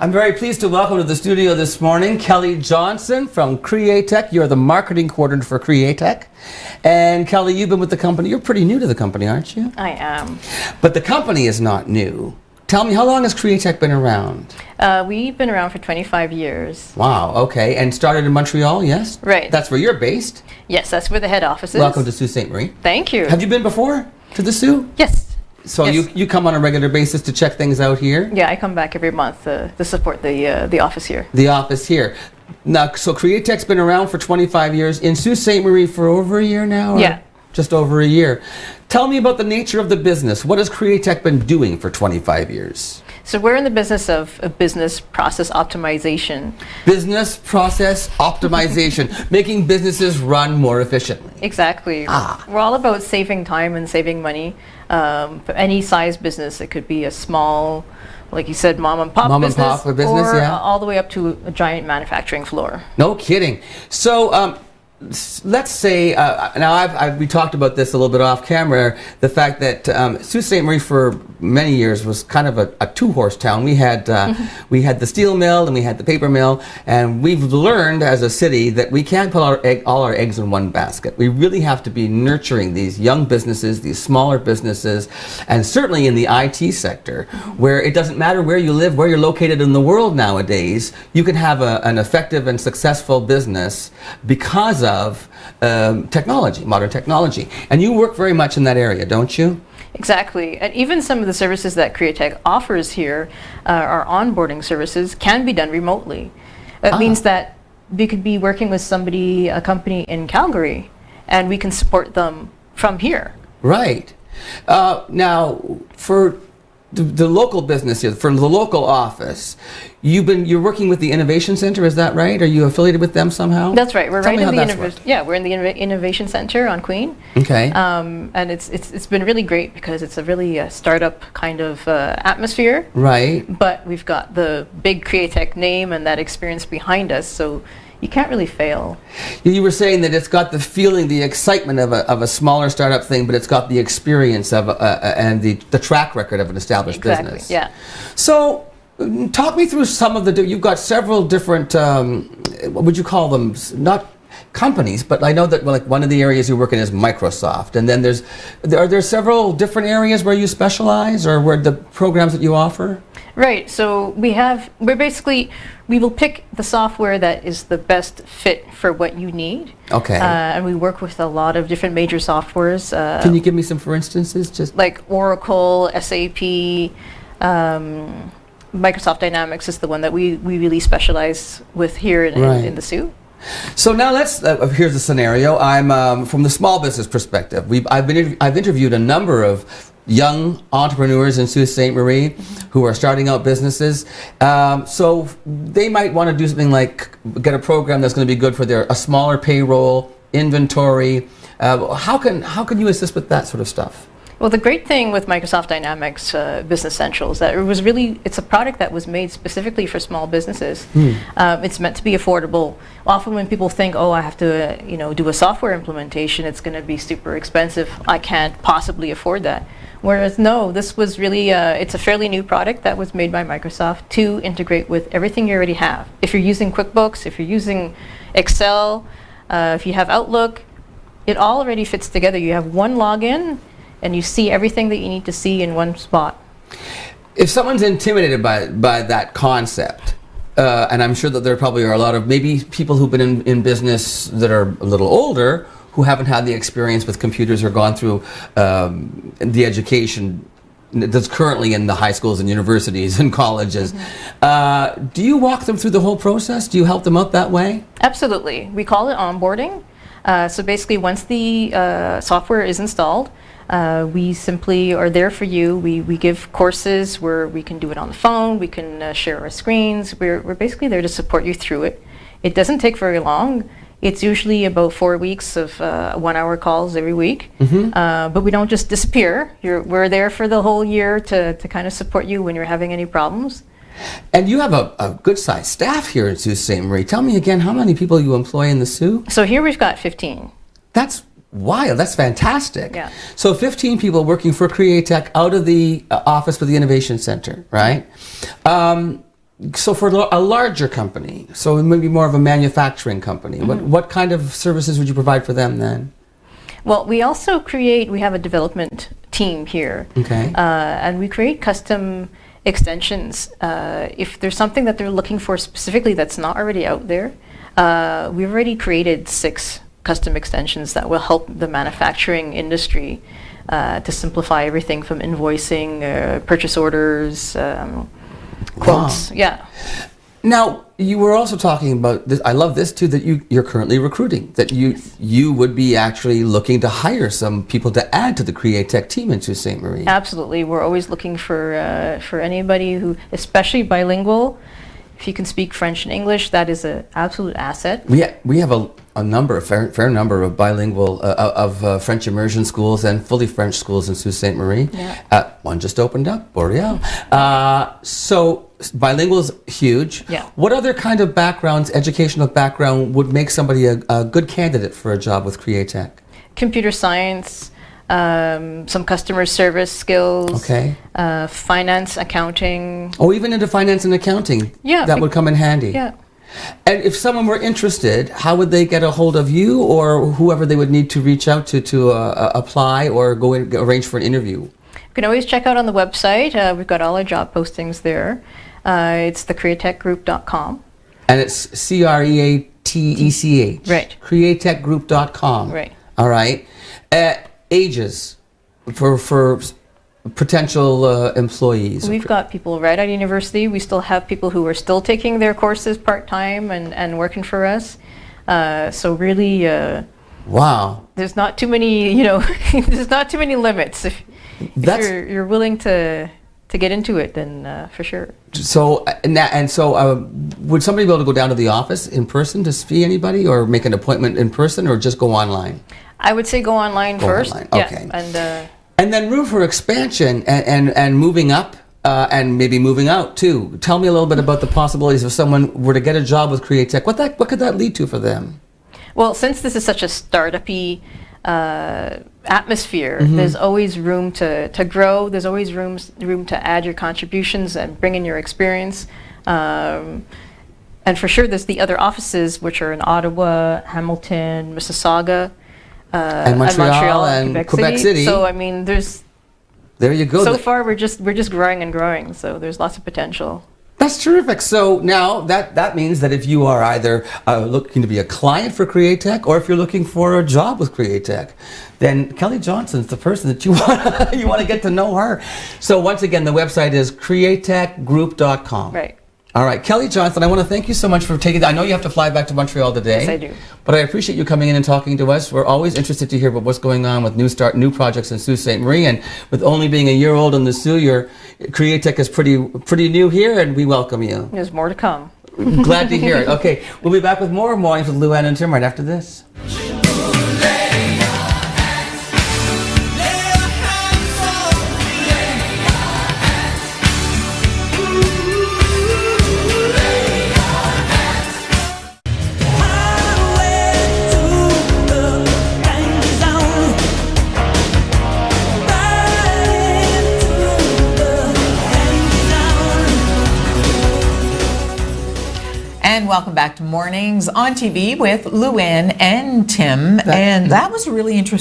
I'm very pleased to welcome to the studio this morning Kelly Johnson from Createch. You're the marketing coordinator for Createch. And Kelly, you've been with the company. You're pretty new to the company, aren't you? I am. But the company is not new. Tell me, how long has Createch been around? We've been around for 25 years. Wow, okay. And started in Montreal, yes? Right. That's where you're based? Yes, that's where the head office is. Welcome to Sault Ste. Marie. Thank you. Have you been before to the Sault? Yes. So yes. you come on a regular basis to check things out here? Yeah, I come back every month to support the office here. The office here. Now, so Createch's been around for 25 years. In Sault Ste. Marie for over a year now? Yeah. Just over a year. Tell me about the nature of the business. What has Createch been doing for 25 years? So we're in the business of business process optimization. Business process optimization, making businesses run more efficiently. Exactly. We're all about saving time and saving money. For any size business, it could be a small, like you said, mom and pop business, or yeah. all the way up to a giant manufacturing floor. No kidding. So let's say, now we talked about this a little bit off camera, the fact that Sault Ste. Marie for many years was kind of a two-horse town. We had the steel mill and we had the paper mill, and we've learned as a city that we can't put all our eggs in one basket. We really have to be nurturing these young businesses, these smaller businesses, and certainly in the IT sector, where it doesn't matter where you live, where you're located in the world nowadays, you can have an effective and successful business because of technology, modern technology. And you work very much in that area, don't you? Exactly. And even some of the services that Createch offers here, our onboarding services, can be done remotely. That means that we could be working with somebody, a company in Calgary, and we can support them from here. Right. Now, for the local business here, for the local office, you're working with the Innovation Center, is that right? Are you affiliated with them somehow? That's right. We're Tell right me in how we're in the Innovation Center on Queen. Okay. And it's been really great because it's a really startup kind of atmosphere. Right. But we've got the big Createch name and that experience behind us, so you can't really fail. You were saying that it's got the feeling, the excitement of a smaller startup thing, but it's got the experience of and the track record of an established business. Yeah. So, talk me through some of you've got several different, what would you call them? Not companies, but I know that like one of the areas you work in is Microsoft, and then are there several different areas where you specialize, or where the programs that you offer? Right. So we will pick the software that is the best fit for what you need. Okay. And we work with a lot of different major softwares. Can you give me some for instances? Just like Oracle, SAP, Microsoft Dynamics is the one that we really specialize with here in the Sault. So now here's the scenario. I'm from the small business perspective. I've interviewed a number of young entrepreneurs in Sault Ste. Marie who are starting out businesses. So they might want to do something like get a program that's going to be good for a smaller payroll, inventory. How can you assist with that sort of stuff? Well, the great thing with Microsoft Dynamics Business Central is that it's a product that was made specifically for small businesses. It's meant to be affordable. Often when people think, oh, I have to do a software implementation, it's going to be super expensive, I can't possibly afford that. Whereas no, this was really, it's a fairly new product that was made by Microsoft to integrate with everything you already have. If you're using QuickBooks, if you're using Excel, if you have Outlook, it all already fits together. You have one login, and you see everything that you need to see in one spot. If someone's intimidated by that concept, and I'm sure that there probably are a lot of maybe people who've been in business that are a little older who haven't had the experience with computers or gone through the education that's currently in the high schools and universities and colleges. Do you walk them through the whole process? Do you help them out that way? Absolutely. We call it onboarding. So basically once the software is installed, we simply are there for you. We give courses where we can do it on the phone, we can share our screens. We're basically there to support you through it. It doesn't take very long. It's usually about 4 weeks of 1-hour calls every week. But we don't just disappear. We're there for the whole year to kind of support you when you're having any problems. And you have a good-sized staff here in Sault Ste. Marie. Tell me again how many people you employ in the Sault? So here we've got 15. That's wild. That's fantastic. Yeah. So 15 people working for Createch out of the office for the Innovation Center, right? So for a larger company, so maybe more of a manufacturing company, what kind of services would you provide for them then? Well, we also we have a development team here. Okay. And we create custom extensions. If there's something that they're looking for specifically that's not already out there, we've already created 6 custom extensions that will help the manufacturing industry to simplify everything from invoicing, purchase orders, quotes. Wow. Yeah. Now, you were also talking about this. I love this too, that you're currently recruiting, that you would be actually looking to hire some people to add to the Createch team in Sault Ste. Marie. Absolutely. We're always looking for anybody who, especially bilingual. If you can speak French and English, that is an absolute asset. We have a fair number of bilingual French immersion schools and fully French schools in Sault Ste. Marie. Yeah. One just opened up, Boreal. So bilingual is huge. Yeah. What other kind of backgrounds, educational background, would make somebody a good candidate for a job with Createch? Computer science, some customer service skills, Okay. Finance, accounting. Oh, even into finance and accounting. Yeah. That would come in handy. Yeah. And if someone were interested, how would they get a hold of you or whoever they would need to reach out to apply or go and arrange for an interview? You can always check out on the website. We've got all our job postings there. It's thecreatechgroup.com. And it's CREATECH. Right. Createchgroup.com. Right. All right. Ages for potential employees. We've got people right out of university. We still have people who are still taking their courses part-time and working for us. So really, Wow. there's not too many, there's not too many limits. If you're willing to get into it, then for sure. So, would somebody be able to go down to the office in person to see anybody or make an appointment in person or just go online? I would say go online first. Online. Yeah, Okay. And then room for expansion and moving up and maybe moving out too. Tell me a little bit about the possibilities if someone were to get a job with Createch. What could that lead to for them? Well, since this is such a startup-y atmosphere, there's always room to grow. There's always room to add your contributions and bring in your experience. And for sure, there's the other offices, which are in Ottawa, Hamilton, Mississauga, and Montreal and Quebec City. So I mean, there you go. So far, we're just growing and growing. So there's lots of potential. That's terrific. So now that means that if you are either looking to be a client for Createch or if you're looking for a job with Createch, then Kelly Johnson's the person that you want to get to know her. So once again, the website is createchgroup.com. Right. All right, Kelly Johnson, I want to thank you so much for taking. I know you have to fly back to Montreal today. Yes, I do. But I appreciate you coming in and talking to us. We're always interested to hear about what's going on with new projects in Sault Ste. Marie, and with only being a year old in the Sioux, your Createch is pretty new here, and we welcome you. There's more to come. Glad to hear it. Okay, we'll be back with more mornings with Lou Ann and Tim right after this. And welcome back to Mornings on TV with Lou Ann and Tim. And that was really interesting.